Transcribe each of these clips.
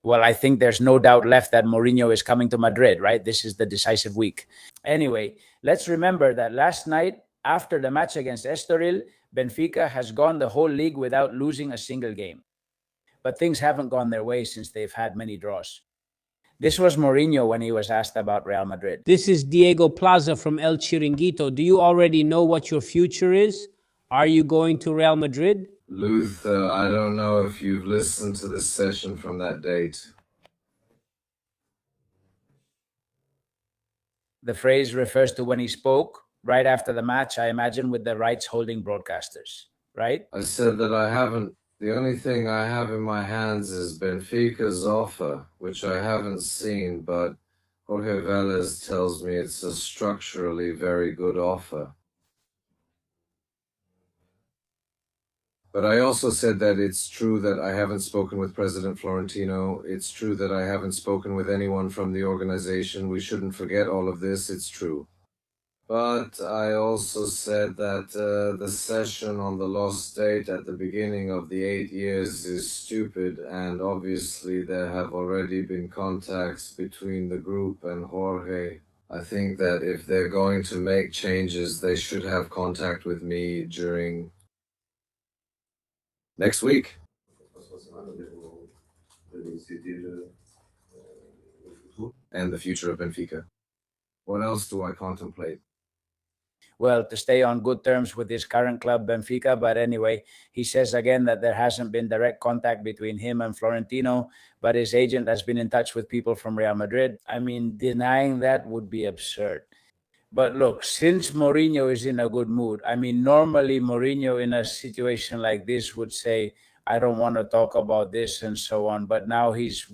Well, I think there's no doubt left that Mourinho is coming to Madrid, right? This is the decisive week. Anyway, let's remember that last night, after the match against Estoril, Benfica has gone the whole league without losing a single game. But things haven't gone their way since they've had many draws. This was Mourinho when he was asked about Real Madrid. This is Diego Plaza from El Chiringuito. Do you already know what your future is? Are you going to Real Madrid? Luther, I don't know if you've listened to the session from that date. The phrase refers to when he spoke right after the match, I imagine, with the rights-holding broadcasters, right? I said that I haven't. The only thing I have in my hands is Benfica's offer, which I haven't seen, but Jorge Vélez tells me it's a structurally very good offer. But I also said that it's true that I haven't spoken with President Florentino. It's true that I haven't spoken with anyone from the organization. We shouldn't forget all of this. It's true. But I also said that the session on the lost date at the beginning of the 8 years is stupid, and obviously there have already been contacts between the group and Jorge. I think that if they're going to make changes, they should have contact with me during next week. And the future of Benfica. What else do I contemplate? Well, to stay on good terms with his current club, Benfica. But anyway, he says again that there hasn't been direct contact between him and Florentino, but his agent has been in touch with people from Real Madrid. I mean, denying that would be absurd. But look, since Mourinho is in a good mood, I mean, normally Mourinho in a situation like this would say, I don't want to talk about this and so on. But now he's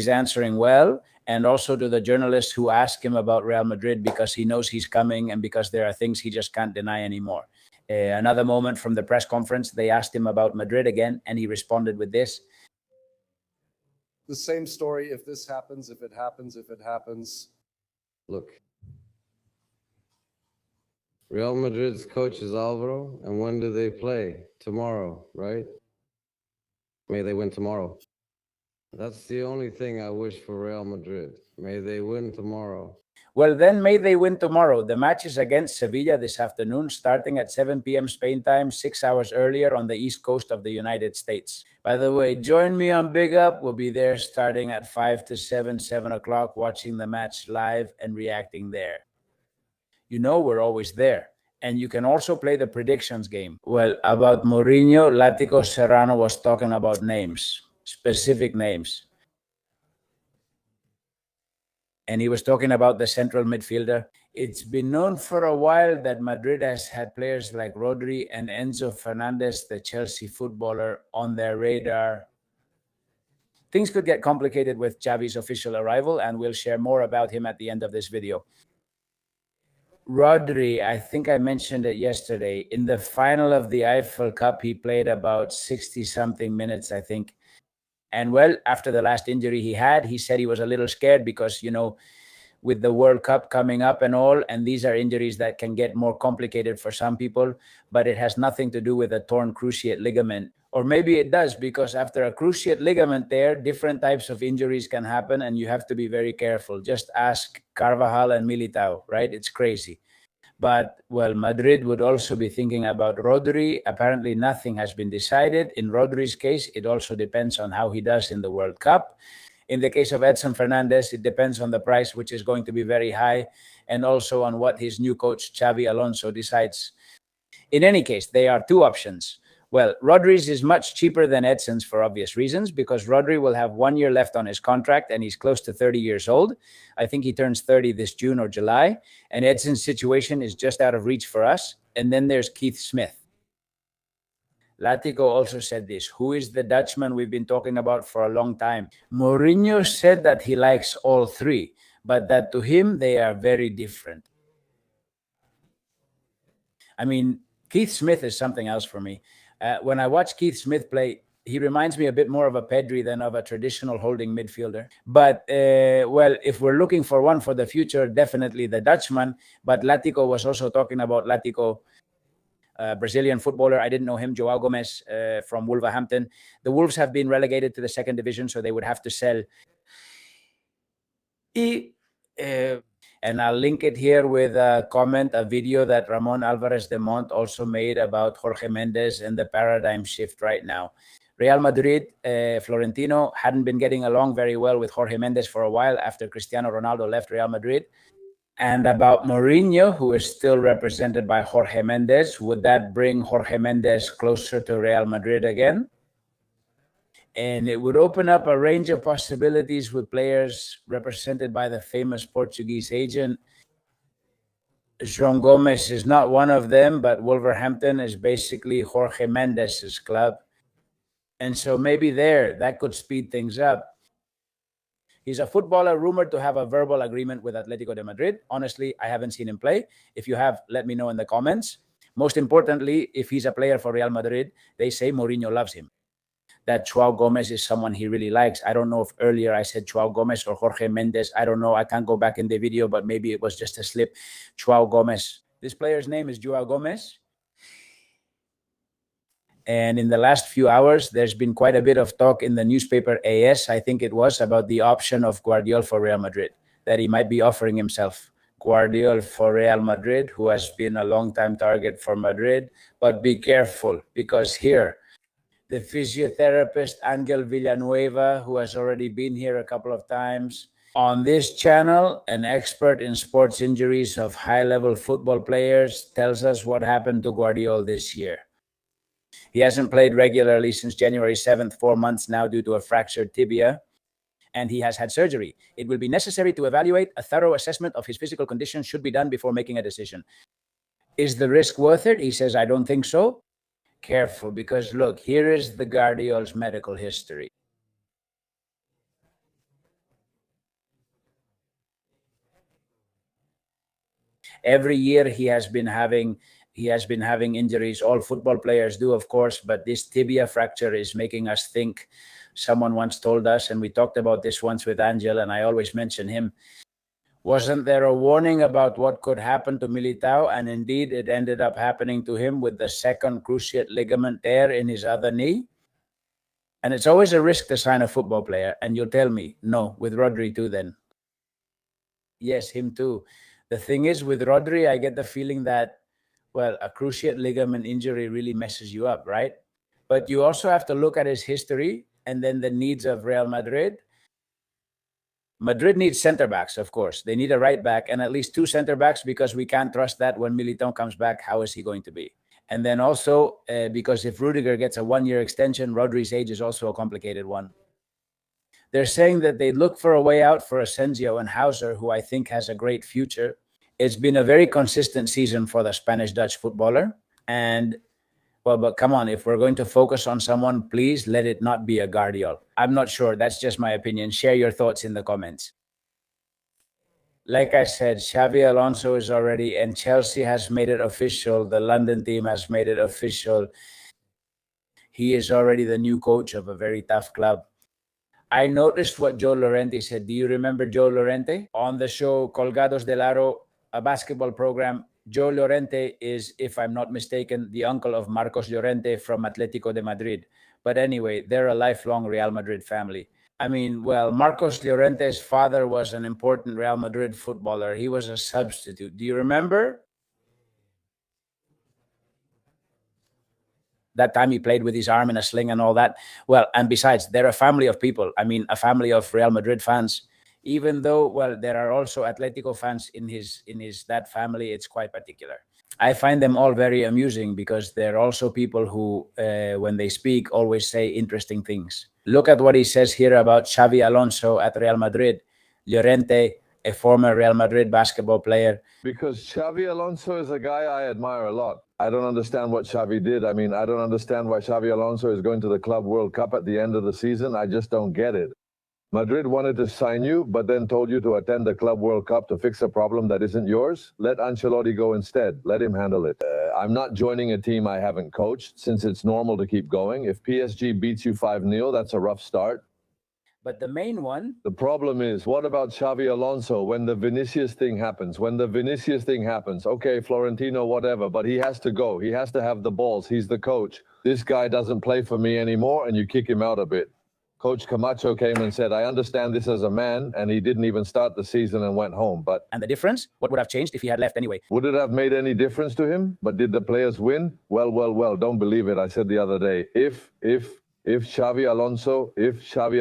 answering well. And also to the journalists who ask him about Real Madrid, because he knows he's coming and because there are things he just can't deny anymore. Another moment from the press conference, they asked him about Madrid again, and he responded with this. The same story, if this happens, if it happens. Look, Real Madrid's coach is Alvaro, and when do they play? Tomorrow, right? May they win tomorrow. That's the only thing I wish for Real Madrid. May they win tomorrow. Well, then may they win tomorrow. The match is against Sevilla this afternoon, starting at 7 p.m. Spain time, 6 hours earlier on the east coast of the United States. By the way, join me on Big Up. We'll be there starting at 5 to 7 o'clock, watching the match live and reacting there. You know we're always there. And you can also play the predictions game. Well, about Mourinho, Látigo Serrano was talking about names. Specific names. And he was talking about the central midfielder. It's been known for a while that Madrid has had players like Rodri and Enzo Fernandez, the Chelsea footballer, on their radar. Things could get complicated with Xabi's official arrival, and we'll share more about him at the end of this video. Rodri, I think I mentioned it yesterday. In the final of the Eiffel Cup, he played about 60-something minutes, I think. And well, after the last injury he had, he said he was a little scared because, you know, with the World Cup coming up and all, and these are injuries that can get more complicated for some people, but it has nothing to do with a torn cruciate ligament. Or maybe it does, because after a cruciate ligament tear, different types of injuries can happen, and you have to be very careful. Just ask Carvajal and Militao, right? It's crazy. But, well, Madrid would also be thinking about Rodri. Apparently, nothing has been decided. In Rodri's case, it also depends on how he does in the World Cup. In the case of Edson Fernandez, it depends on the price, which is going to be very high, and also on what his new coach, Xabi Alonso, decides. In any case, there are two options. Well, Rodri's is much cheaper than Edson's for obvious reasons, because Rodri will have 1 year left on his contract and he's close to 30 years old. I think he turns 30 this June or July, and Edson's situation is just out of reach for us. And then there's Keith Smith. Látigo also said this. Who is the Dutchman we've been talking about for a long time? Mourinho said that he likes all three, but that to him they are very different. I mean, Keith Smith is something else for me. When I watch Keith Smith play, he reminds me a bit more of a Pedri than of a traditional holding midfielder. But, well, if we're looking for one for the future, definitely the Dutchman. But Látigo was also talking about Látigo Brazilian footballer. I didn't know him, Joao Gomez from Wolverhampton. The Wolves have been relegated to the second division, so they would have to sell. And I'll link it here with a comment, a video that Ramon Alvarez de Mont also made about Jorge Mendes and the paradigm shift right now. Real Madrid, Florentino hadn't been getting along very well with Jorge Mendes for a while after Cristiano Ronaldo left Real Madrid. And about Mourinho, who is still represented by Jorge Mendes, would that bring Jorge Mendes closer to Real Madrid again? And it would open up a range of possibilities with players represented by the famous Portuguese agent. João Gomes is not one of them, but Wolverhampton is basically Jorge Mendes' club. And so maybe that could speed things up. He's a footballer rumored to have a verbal agreement with Atletico de Madrid. Honestly, I haven't seen him play. If you have, let me know in the comments. Most importantly, if he's a player for Real Madrid, they say Mourinho loves him. That Joao Gomez is someone he really likes. I don't know if earlier I said Joao Gomez or Jorge Mendes. I don't know. I can't go back in the video, but maybe it was just a slip. Joao Gomez. This player's name is Joao Gomez. And in the last few hours, there's been quite a bit of talk in the newspaper AS, I think it was, about the option of Gvardiol for Real Madrid, that he might be offering himself. Gvardiol for Real Madrid, who has been a long-time target for Madrid. But be careful, because here, the physiotherapist Angel Villanueva, who has already been here a couple of times, on this channel, an expert in sports injuries of high-level football players, tells us what happened to Gvardiol this year. He hasn't played regularly since January 7th, 4 months now due to a fractured tibia, and he has had surgery. It will be necessary to evaluate. A thorough assessment of his physical condition should be done before making a decision. Is the risk worth it? He says, I don't think so. Careful, because look, here is the Gvardiol's medical history. Every year he has been having injuries. All football players do, of course, but this tibia fracture is making us think. Someone once told us, and we talked about this once with Angel, and I always mention him, wasn't there a warning about what could happen to Militao? And indeed, it ended up happening to him with the second cruciate ligament tear in his other knee. And it's always a risk to sign a football player. And you'll tell me, no, with Rodri too then. Yes, him too. The thing is, with Rodri, I get the feeling that, well, a cruciate ligament injury really messes you up, right? But you also have to look at his history and then the needs of Real Madrid. Madrid needs center backs, of course. They need a right back and at least two center backs, because we can't trust that when Militao comes back, how is he going to be? And then also, because if Rudiger gets a 1-year extension, Rodri's age is also a complicated one. They're saying that they look for a way out for Asensio and Hauser, who I think has a great future. It's been a very consistent season for the Spanish-Dutch footballer. And, well, but come on, if we're going to focus on someone, please let it not be a Gvardiol. I'm not sure. That's just my opinion. Share your thoughts in the comments. Like I said, Xabi Alonso is already, and Chelsea has made it official. The London team has made it official. He is already the new coach of a very tough club. I noticed what Joe Llorente said. Do you remember Joe Llorente? On the show Colgados del Aro, a basketball program, Joe Llorente is, if I'm not mistaken, the uncle of Marcos Llorente from Atletico de Madrid. But anyway, they're a lifelong Real Madrid family. I mean, well, Marcos Llorente's father was an important Real Madrid footballer. He was a substitute. Do you remember? That time he played with his arm in a sling and all that. Well, and besides, they're a family of people. I mean, a family of Real Madrid fans. Even though, well, there are also Atletico fans in that family, it's quite particular. I find them all very amusing because they're also people who, when they speak, always say interesting things. Look at what he says here about Xabi Alonso at Real Madrid. Llorente, a former Real Madrid basketball player. Because Xabi Alonso is a guy I admire a lot. I don't understand what Xavi did. I mean, I don't understand why Xabi Alonso is going to the Club World Cup at the end of the season. I just don't get it. Madrid wanted to sign you, but then told you to attend the Club World Cup to fix a problem that isn't yours. Let Ancelotti go instead. Let him handle it. I'm not joining a team I haven't coached, since it's normal to keep going. If PSG beats you 5-0, that's a rough start. But the main one, The problem is, what about Xavi Alonso when the Vinicius thing happens? When the Vinicius thing happens, okay, Florentino, whatever, but he has to go. He has to have the balls. He's the coach. This guy doesn't play for me anymore, and you kick him out a bit. Coach Camacho came and said, I understand this as a man, and he didn't even start the season and went home. But and the difference, what would have changed if he had left anyway? would it have made any difference to him? But did the players win? Well, don't believe it. I said the other day, if Xavi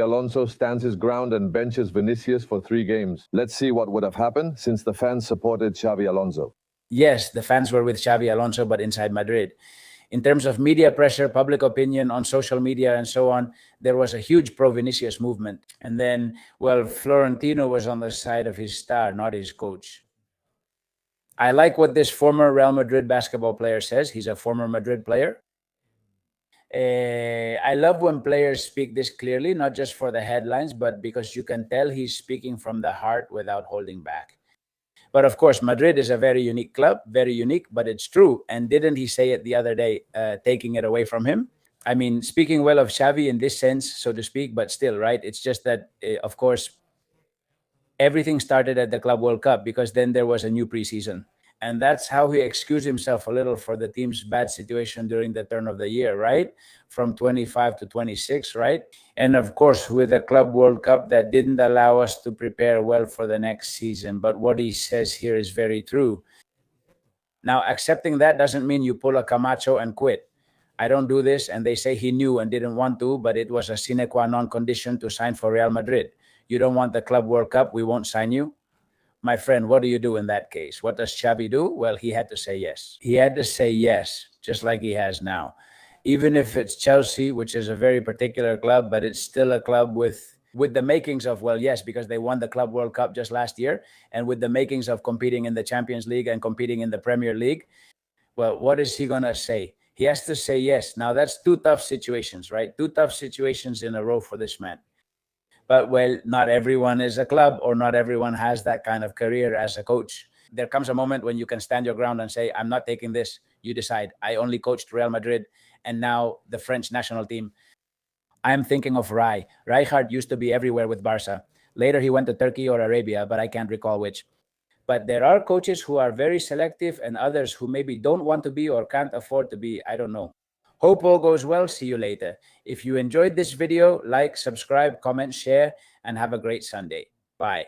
Alonso stands his ground and benches Vinicius for 3 games, let's see what would have happened since the fans supported Xavi Alonso. Yes, the fans were with Xabi Alonso, but inside Madrid. In terms of media pressure, public opinion on social media and so on, there was a huge pro-Vinicius movement. And then, well, Florentino was on the side of his star, not his coach. I like what this former Real Madrid basketball player says. He's a former Madrid player. I love when players speak this clearly, not just for the headlines, but because you can tell he's speaking from the heart without holding back. But of course, Madrid is a very unique club, very unique, but it's true. And didn't he say it the other day, taking it away from him? I mean, speaking well of Xavi in this sense, so to speak, but still, right? It's just that, of course, everything started at the Club World Cup because then there was a new preseason. And that's how he excused himself a little for the team's bad situation during the turn of the year, right? From 25 to 26, right? And of course, with the Club World Cup, that didn't allow us to prepare well for the next season. But what he says here is very true. Now, accepting that doesn't mean you pull a Camacho and quit. I don't do this, and they say he knew and didn't want to, but it was a sine qua non condition to sign for Real Madrid. You don't want the Club World Cup, we won't sign you. My friend, what do you do in that case? What does Xabi do? Well, he had to say yes. He had to say yes, just like he has now. Even if it's Chelsea, which is a very particular club, but it's still a club with the makings of, well, yes, because they won the Club World Cup just last year, and with the makings of competing in the Champions League and competing in the Premier League. Well, what is he going to say? He has to say yes. Now, that's 2 tough situations, right? 2 tough situations in a row for this man. But, well, not everyone is a club, or not everyone has that kind of career as a coach. There comes a moment when you can stand your ground and say, I'm not taking this. You decide. I only coached Real Madrid and now the French national team. I'm thinking of Rai. Rijkaard used to be everywhere with Barca. Later, he went to Turkey or Arabia, but I can't recall which. But there are coaches who are very selective and others who maybe don't want to be or can't afford to be. I don't know. Hope all goes well. See you later. If you enjoyed this video, like, subscribe, comment, share, and have a great Sunday. Bye.